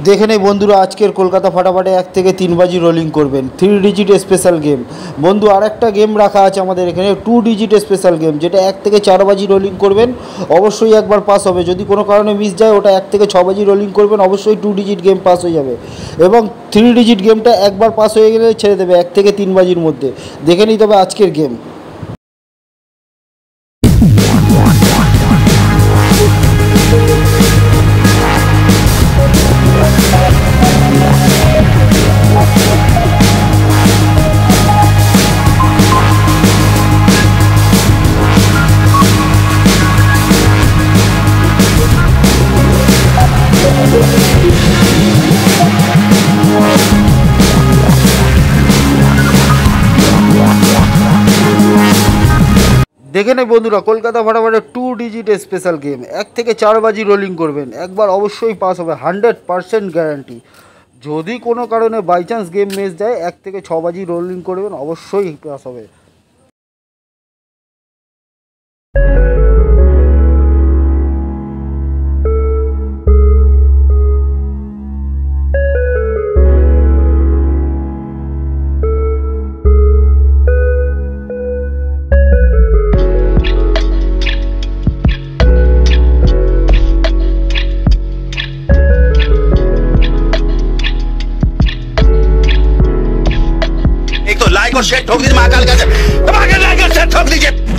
দেখে নেই বন্ধুরা, আজকের কলকাতা ফাটাফাটে 1 থেকে 3 বাজি রোলিং করবেন 3 ডিজিট স্পেশাল গেম। বন্ধু আর একটা গেম রাখা আছে আমাদের এখানে 2 ডিজিট স্পেশাল গেম, যেটা 1 থেকে 4 বাজি রোলিং করবেন অবশ্যই একবার পাস হবে। যদি কোনো কারণে মিস যায় ওটা 1 থেকে 6 বাজি রোলিং করবেন অবশ্যই 2 ডিজিট গেম পাস হয়ে যাবে। এবং 3 ডিজিট গেমটা একবার পাস হয়ে গেলে ছেড়ে দেবে 1 থেকে 3 বাজির মধ্যে। দেখে নিই তবে আজকের গেম। দেখে নেই বন্ধুরা, কলকাতা ফাটাফাটে 2 ডিজিট স্পেশাল গেম 1 থেকে 4 বাজি রোলিং করবেন একবার অবশ্যই পাস হবে, 100% গ্যারান্টি। যদি কোনো কারণে বাই চান্স গেম মিস যায় 1 থেকে 6 বাজি রোলিং করবেন অবশ্যই পাস হবে। एक तो लाइक और शेयर ठोक दीजिए, महाकाल का दबाकर लाइक और शेयर ठोक दीजिए।